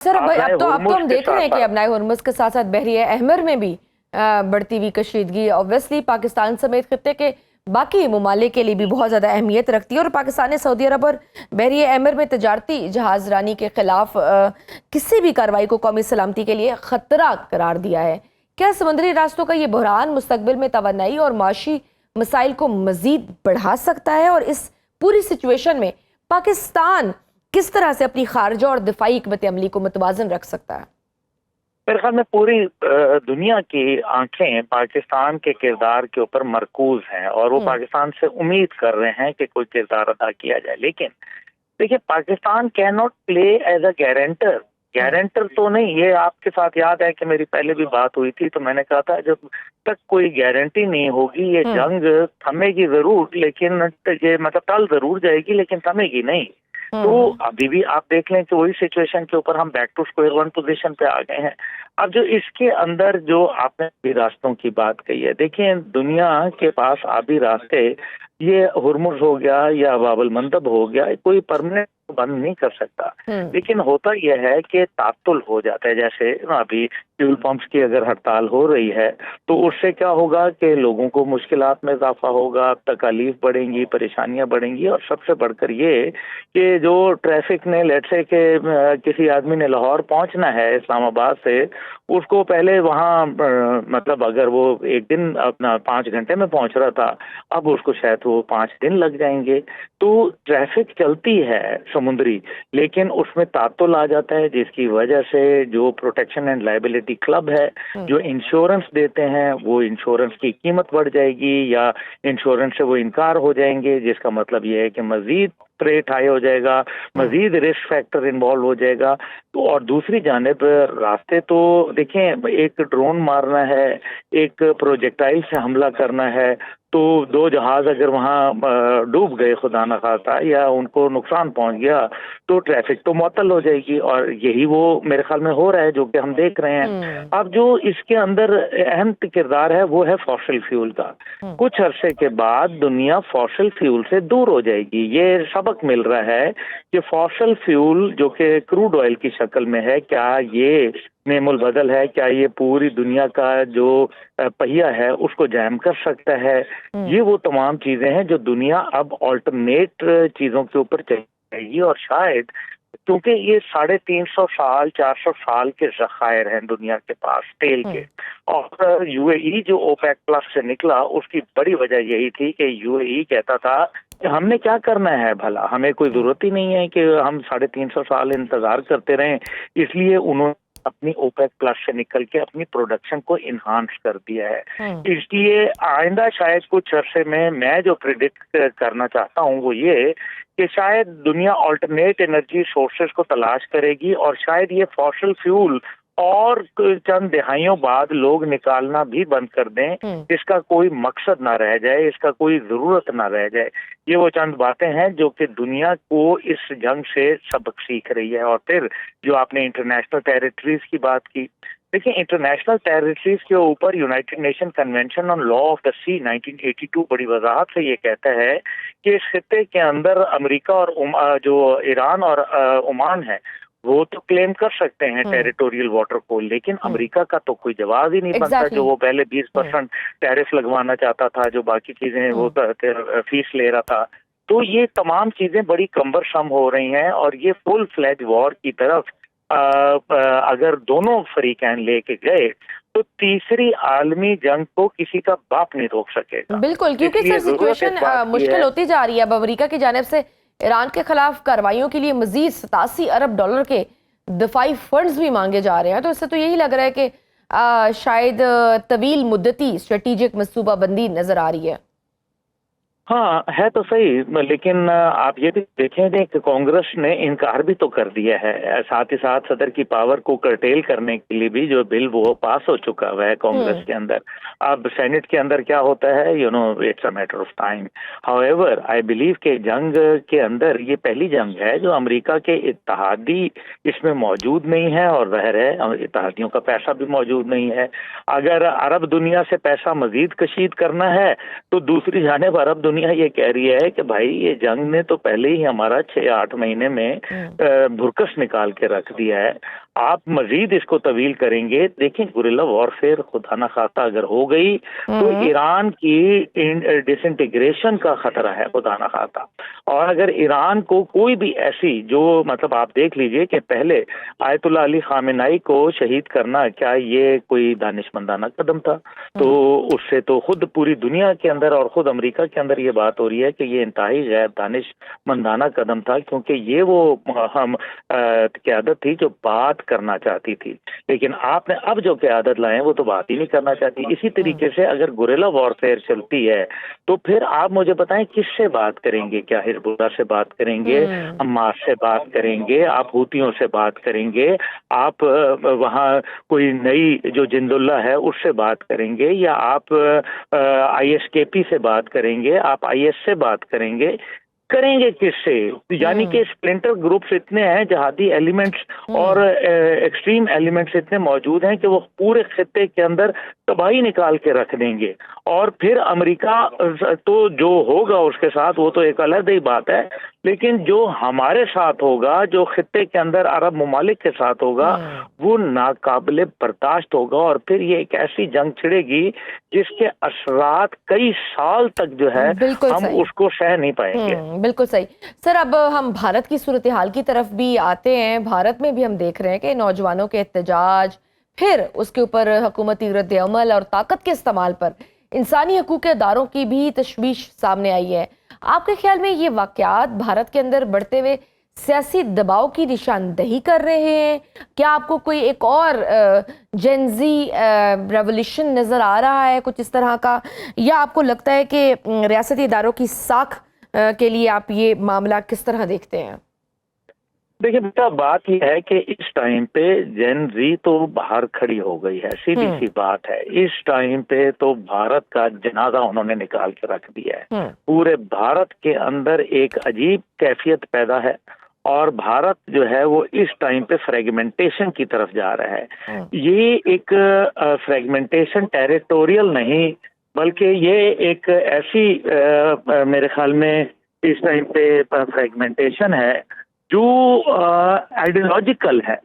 Sir अब आपने अब तो हम देख रहे हैं कि साथ अब हुर्मुज़ के साथ साथ बहरिया अहमर में भी बढ़ती हुई कशीदगी ऑब्वियसली पाकिस्तान समेत खित्ते के बाकी ममालिक के लिए भी बहुत ज़्यादा अहमियत रखती है, और पाकिस्तान ने सऊदी अरब और बहरिया अहमर में तजारती जहाज़रानी के खिलाफ किसी भी कार्रवाई को कौमी सलामती के लिए ख़तरा करार दिया है। क्या समुद्री रास्तों का ये बहरान मुस्तकबिल में तवानाई और माशी मसाइल को मज़ीद बढ़ा सकता है, और इस पूरी सिचुएशन में पाकिस्तान किस तरह से अपनी खारजा और दिफाई हिकमत अमली को मुतवाज़न रख सकता है? मेरे ख्याल में पूरी दुनिया की आंखें पाकिस्तान के किरदार के ऊपर मरकूज हैं और वो पाकिस्तान से उम्मीद कर रहे हैं कि कोई किरदार अदा किया जाए। लेकिन देखिए, Pakistan can not play as a guarantor तो नहीं। ये आपके साथ याद है कि मेरी पहले भी बात हुई थी, तो मैंने कहा था जब तक कोई गारंटी नहीं होगी ये जंग थमेगी जरूर, लेकिन ये मतलब टल जरूर जाएगी लेकिन थमेगी नहीं। तो अभी भी आप देख लें कि वही सिचुएशन के ऊपर हम back to square one position पे आ गए हैं। अब जो इसके अंदर जो आपने आबी रास्तों की बात कही है, देखिए दुनिया के पास आबी रास्ते, ये हुर्मुज़ हो गया या बाबुल मंदब हो गया, कोई परमानेंट बंद नहीं कर सकता। लेकिन होता यह है कि तात्तुल हो जाता है। जैसे अभी फ्यूल पंप्स की अगर हड़ताल हो रही है तो उससे क्या होगा कि लोगों को मुश्किलात में इजाफा होगा, तकालीफ बढ़ेंगी, परेशानियां बढ़ेंगी, और सबसे बढ़कर ये कि जो ट्रैफिक ने लेट से कि किसी आदमी ने लाहौर पहुंचना है इस्लामाबाद से, उसको पहले वहाँ मतलब अगर वो एक दिन अपना 5 घंटे में पहुंच रहा था, अब उसको शायद वो 5 दिन लग जाएंगे। तो ट्रैफिक चलती है समुद्री, लेकिन उसमें तात्तुल आ जाता है, जिसकी वजह से जो प्रोटेक्शन एंड लायबिलिटी क्लब है जो इंश्योरेंस देते हैं, वो इंश्योरेंस की कीमत बढ़ जाएगी या इंश्योरेंस से वो इनकार हो जाएंगे, जिसका मतलब ये है कि मजीद रेट हाई हो जाएगा, मजीद रिस्क फैक्टर इन्वॉल्व हो जाएगा। तो और दूसरी जानिब रास्ते तो देखें, एक ड्रोन मारना है, एक प्रोजेक्टाइल से हमला करना है, तो 2 जहाज अगर वहाँ डूब गए खुदा न खास्ता या उनको नुकसान पहुंच गया तो ट्रैफिक तो मुअत्तल हो जाएगी, और यही वो मेरे ख्याल में हो रहा है जो कि हम देख रहे हैं। अब जो इसके अंदर अहम किरदार है वो है फॉसिल फ्यूल का। कुछ अरसे के बाद दुनिया फॉसिल फ्यूल से दूर हो जाएगी। ये सबक मिल रहा है कि फॉसिल फ्यूल जो कि क्रूड ऑयल की शक्ल में है, क्या ये नेमुल बदल है, क्या ये पूरी दुनिया का जो पहिया है उसको जैम कर सकता है? ये वो तमाम चीजें हैं जो दुनिया अब ऑल्टरनेट चीजों के ऊपर चलेगी, और शायद क्योंकि ये 350 साल 400 साल के जखायर हैं दुनिया के पास तेल के, और यूएई जो ओपेक प्लस से निकला उसकी बड़ी वजह यही थी कि यूएई कहता था कि हमने क्या करना है भला, हमें कोई जरूरत ही नहीं है कि हम 350 साल इंतजार करते रहें। इसलिए उन्होंने अपनी ओपेक प्लस से निकल के अपनी प्रोडक्शन को इन्हांस कर दिया है। इसलिए आइंदा शायद कुछ अरसे में मैं जो प्रिडिक्ट करना चाहता हूँ वो ये कि शायद दुनिया अल्टरनेट एनर्जी सोर्सेज को तलाश करेगी, और शायद ये फॉसिल फ्यूल और चंद दिहाइयों बाद लोग निकालना भी बंद कर दें, इसका कोई मकसद ना रह जाए, इसका कोई जरूरत ना रह जाए। ये वो चंद बातें हैं जो कि दुनिया को इस जंग से सबक सीख रही है। और फिर जो आपने इंटरनेशनल टेरिटरीज की बात की, देखिए इंटरनेशनल टेरिटरीज के ऊपर United Nation Convention on Law of the Sea 1982 बड़ी वजाहत से ये कहता है कि इस खित्ते के अंदर अमेरिका और जो ईरान और ओमान है वो तो क्लेम कर सकते हैं टेरिटोरियल वाटर को, लेकिन अमेरिका का तो कोई जवाब ही नहीं बनता, जो वो पहले 20% टैरिफ लगवाना चाहता था, जो बाकी चीजें वो फीस ले रहा था। तो ये तमाम चीजें बड़ी कम्बरसम हो रही हैं, और ये फुल फ्लैज वॉर की तरफ अगर दोनों फरीकैन लेके गए तो तीसरी आलमी जंग को किसी का बाप नहीं रोक सकेगा। बिल्कुल, क्योंकि सर सिचुएशन मुश्किल होती जा रही है। अब अमेरिका की जानिब से ईरान के खिलाफ कार्रवाइयों के लिए मजीद 87 अरब डॉलर के दफाई फंड्स भी मांगे जा रहे हैं, तो इससे तो यही लग रहा है कि शायद तवील मुद्दती स्ट्रेटेजिक मनसूबाबंदी नजर आ रही है। हाँ है तो सही, लेकिन आप ये भी देखें कि कांग्रेस ने इनकार भी तो कर दिया है। साथ ही साथ सदर की पावर को कर्टेल करने के लिए भी जो बिल वो पास हो चुका हुआ है कांग्रेस के अंदर। अब सेनेट के अंदर क्या होता है, it's a matter of time. However I believe के जंग के अंदर ये पहली जंग है जो अमेरिका के इत्तेहादी इसमें मौजूद नहीं है, और ज़ाहिर है इत्तेहादियों का पैसा भी मौजूद नहीं है। अगर अरब दुनिया से पैसा मजीद कशीद करना है तो दूसरी जानिब अरब दुनिया ये कह रही है कि भाई ये जंग ने तो पहले ही हमारा 6-8 महीने में भुरकस निकाल के रख दिया है। आप मजीद इसको तवील करेंगे, देखिए गुरिल्ला वॉरफेयर खुदा न खास्ता अगर हो गई तो ईरान की डिसइंटीग्रेशन का खतरा है, खुदा न खास्ता। और अगर ईरान को कोई भी ऐसी, जो मतलब आप देख लीजिए कि पहले आयतुल्लाह अली खामेनाई को शहीद करना, क्या ये कोई दानिशमंदाना कदम था? तो उससे तो खुद पूरी दुनिया के अंदर और खुद अमेरिका के अंदर ये बात हो रही है कि ये इंतहाई गैर दानिशमंदाना कदम था, क्योंकि ये वो हम क़यादत थी जो बात करना चाहती थी, लेकिन आपने अब जो क़यादत लाए हैं वो तो बात ही नहीं करना चाहती। इसी तरीके से अगर गुरिल्ला वॉरफेयर चलती है तो फिर आप मुझे बताएं किससे बात करेंगे? क्या हिजबुल्लाह से बात करेंगे, हमास से बात करेंगे, आप हूतियों से बात करेंगे, आप वहाँ कोई नई जो जिंदुल्ला है उससे बात करेंगे, या आप आईएसकेपी से बात करेंगे, आप आईएस से बात करेंगे किससे? यानी कि स्प्लिंटर ग्रुप्स इतने हैं, जहादी एलिमेंट्स और एक्सट्रीम एलिमेंट्स इतने मौजूद हैं कि वो पूरे खित्ते के अंदर तबाही निकाल के रख देंगे। और फिर अमेरिका तो जो होगा उसके साथ वो तो एक अलग ही बात है, लेकिन जो हमारे साथ होगा, जो खित्ते के अंदर अरब ममालिक के साथ होगा, वो नाकाबिले बर्दाश्त होगा। और फिर ये एक ऐसी जंग छिड़ेगी जिसके असरात कई साल तक जो है हम उसको सह नहीं पाएंगे। बिल्कुल सही सर। अब हम भारत की सूरत हाल की तरफ भी आते हैं। भारत में भी हम देख रहे हैं कि नौजवानों के एहतजाज, फिर उसके ऊपर हुकूमती रद्द अमल और ताकत के इस्तेमाल पर इंसानी हकूक़ के इदारों की भी तशवीश सामने आई है। आपके ख्याल में ये वाक़यात भारत के अंदर बढ़ते हुए सियासी दबाव की निशानदेही कर रहे हैं? क्या आपको कोई एक और जेनजी रेवोल्यूशन नज़र आ रहा है कुछ इस तरह का, या आपको लगता है कि रियासती इदारों की साख के लिए आप ये मामला किस तरह देखते हैं? देखिए बेटा, बात यह है कि इस टाइम पे जेन जी तो बाहर खड़ी हो गई है, सीधी सी बात है। इस टाइम पे तो भारत का जनाजा उन्होंने निकाल के रख दिया है। पूरे भारत के अंदर एक अजीब कैफियत पैदा है और भारत जो है वो इस टाइम पे फ्रेगमेंटेशन की तरफ जा रहा है। ये एक फ्रेगमेंटेशन टेरिटोरियल नहीं, बल्कि ये एक ऐसी मेरे ख्याल में इस टाइम पे फ्रेगमेंटेशन है जो आइडियोलॉजिकल है,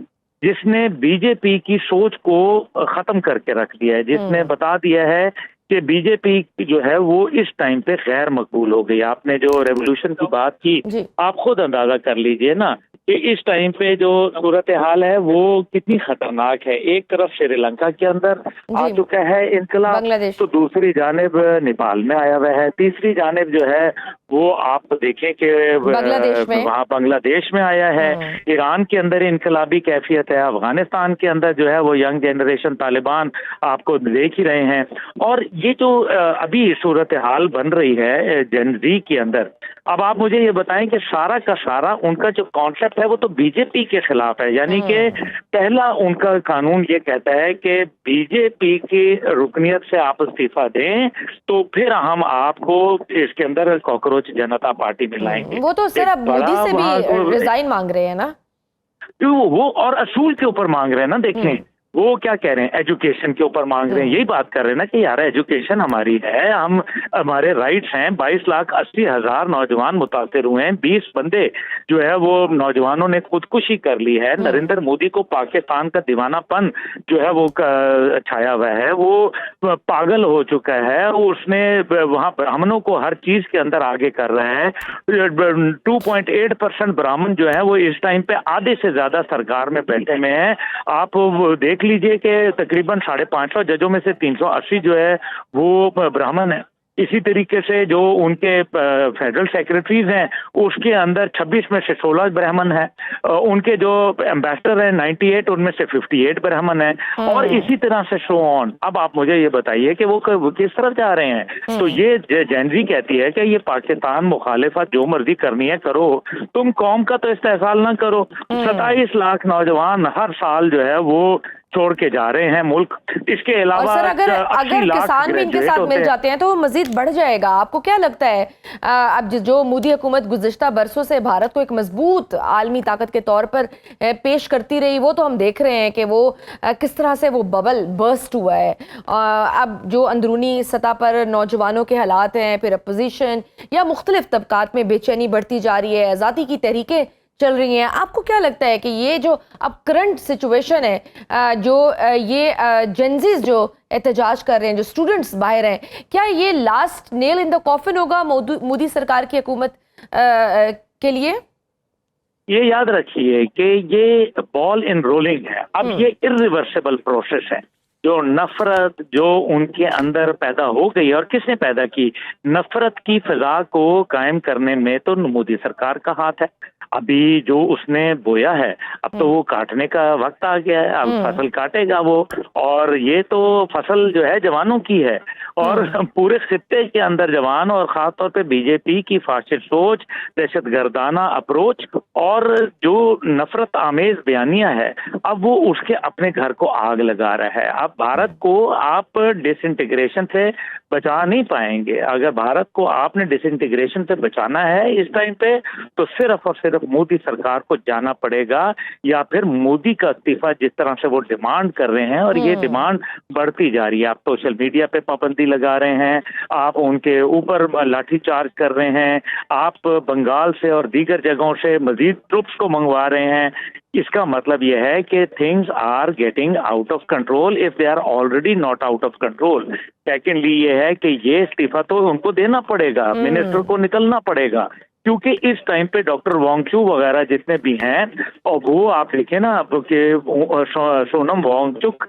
जिसने बीजेपी की सोच को खत्म करके रख दिया है, जिसने बता दिया है कि बीजेपी जो है वो इस टाइम पे गैर मकबूल हो गई। आपने जो रेवोल्यूशन की बात की, आप खुद अंदाजा कर लीजिए ना कि इस टाइम पे जो सूरत हाल है वो कितनी खतरनाक है। एक तरफ श्रीलंका के अंदर आ चुका है इनकलाब, तो दूसरी जानिब नेपाल में आया हुआ है, तीसरी जानिब जो है वो आप देखें कि वहाँ बांग्लादेश में आया है। ईरान के अंदर इनकलाबी कैफियत है, अफगानिस्तान के अंदर जो है वो यंग जनरेशन तालिबान आपको देख ही रहे हैं। और ये जो अभी सूरत हाल बन रही है जेन जी के अंदर, अब आप मुझे ये बताएं कि सारा का सारा उनका जो कॉन्सेप्ट है वो तो बीजेपी के खिलाफ है। यानी कि पहला उनका कानून ये कहता है कि बीजेपी की रुकनियत से आप इस्तीफा दें तो फिर हम आपको इसके अंदर कॉकरोच जनता पार्टी में लाएंगे। वो तो सर अब मोदी से भी रिजाइन मांग रहे हैं ना, वो और असूल के ऊपर मांग रहे हैं ना। देखें वो क्या कह रहे हैं, एजुकेशन के ऊपर मांग रहे हैं। यही बात कर रहे हैं ना कि यार एजुकेशन हमारी है, हम हमारे राइट्स हैं। 22,80,000 नौजवान मुतासिर हुए हैं, 20 बंदे जो है वो नौजवानों ने खुदकुशी कर ली है। नरेंद्र मोदी को पाकिस्तान का दीवानापन जो है वो छाया हुआ है, वो पागल हो चुका है। उसने वहाँ ब्राह्मणों को हर चीज के अंदर आगे कर रहा है। 2.8% ब्राह्मण जो है वो इस टाइम पे आधे से ज्यादा सरकार में बैठे हुए हैं। आप देख लीजिए कि तकरीबन 550 जजों में से 380 जो है वो ब्राह्मण है। इसी तरीके से जो उनके फेडरल सेक्रेटरीज हैं उसके अंदर 26 में से 16 ब्राह्मण हैं। उनके जो एम्बेसडर हैं 98, उनमें से 58 ब्राह्मण हैं। और इसी तरह से शो ऑन। अब आप मुझे ये बताइए कि वो किस तरफ जा रहे हैं। तो ये जेन जी कहती है कि ये पाकिस्तान मुखालिफत जो मर्जी करनी है करो, तुम कौम का तो इस्तेहसाल ना करो। 27 लाख नौजवान हर साल जो है वो छोड़ के जा रहे हैं मुल्क। इसके अलावा सर अगर किसान भी इनके साथ मिल जाते हैं तो वो मजीद बढ़ जाएगा। आपको क्या लगता है अब जो मोदी हुकूमत गुज़िश्ता बरसों से भारत को एक मजबूत आलमी ताकत के तौर पर पेश करती रही, वो तो हम देख रहे हैं कि वो किस तरह से वो बबल बर्स्ट हुआ है। अब जो अंदरूनी सतह पर नौजवानों के हालात हैं, फिर अपोजिशन या मुख्तलिफ तबकात में बेचैनी बढ़ती जा रही है, आज़ादी की तहरीकें चल रही हैं। आपको क्या लगता है कि ये जो अब करंट सिचुएशन है, ये जेंजीज जो एहतजाज कर रहे हैं, जो स्टूडेंट्स बाहर हैं, क्या ये last nail in the coffin होगा मोदी सरकार की हुकूमत के लिए? ये याद रखिए कि ये बॉल इन रोलिंग है। अब ये इरिवर्सिबल प्रोसेस है। जो नफरत जो उनके अंदर पैदा हो गई, और किसने पैदा की, नफरत की फिजा को कायम करने में तो मोदी सरकार का हाथ है। अभी जो उसने बोया है, अब तो वो काटने का वक्त आ गया है। अब फसल काटेगा वो, और ये तो फसल जो है जवानों की है, और पूरे खित्ते के अंदर जवान, और खासतौर पे बीजेपी की फाशिस्ट सोच, दहशतगर्दाना अप्रोच और जो नफरत आमेज बयानियां है, अब वो उसके अपने घर को आग लगा रहा है। अब भारत को आप डिसइंटीग्रेशन से बचा नहीं पाएंगे। अगर भारत को आपने डिसइंटीग्रेशन से बचाना है इस टाइम पे, तो सिर्फ और सिर्फ मोदी सरकार को जाना पड़ेगा, या फिर मोदी का इस्तीफा जिस तरह से वो डिमांड कर रहे हैं, और ये डिमांड बढ़ती जा रही है। आप सोशल मीडिया पे पाबंदी लगा रहे हैं, आप उनके ऊपर लाठीचार्ज कर रहे हैं, आप बंगाल से और दीगर जगहों से मजीद ट्रुप्स को मंगवा रहे हैं। इसका मतलब यह है कि things are getting out of control if they are already not out of control. Secondly ये है कि ये इस्तीफा तो उनको देना पड़ेगा, मिनिस्टर को निकलना पड़ेगा, क्योंकि इस टाइम पे डॉक्टर वांगचू वगैरह जितने भी हैं, और वो आप देखें ना कि सोनम वांगचुक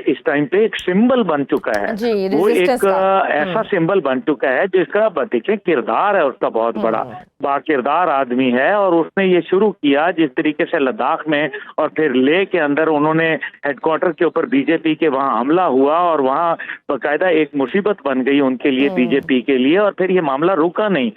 इस टाइम पे एक सिंबल बन चुका है। वो एक ऐसा सिंबल बन चुका है जिसका देखिए किरदार है उसका बहुत बड़ा, बाकिरदार आदमी है। और उसने ये शुरू किया जिस तरीके से लद्दाख में और फिर लेह के अंदर उन्होंने हेडक्वार्टर के ऊपर बीजेपी के वहां हमला हुआ, और वहां बाकायदा एक मुसीबत बन गई उनके लिए, बीजेपी के लिए, और फिर ये मामला रुका नहीं।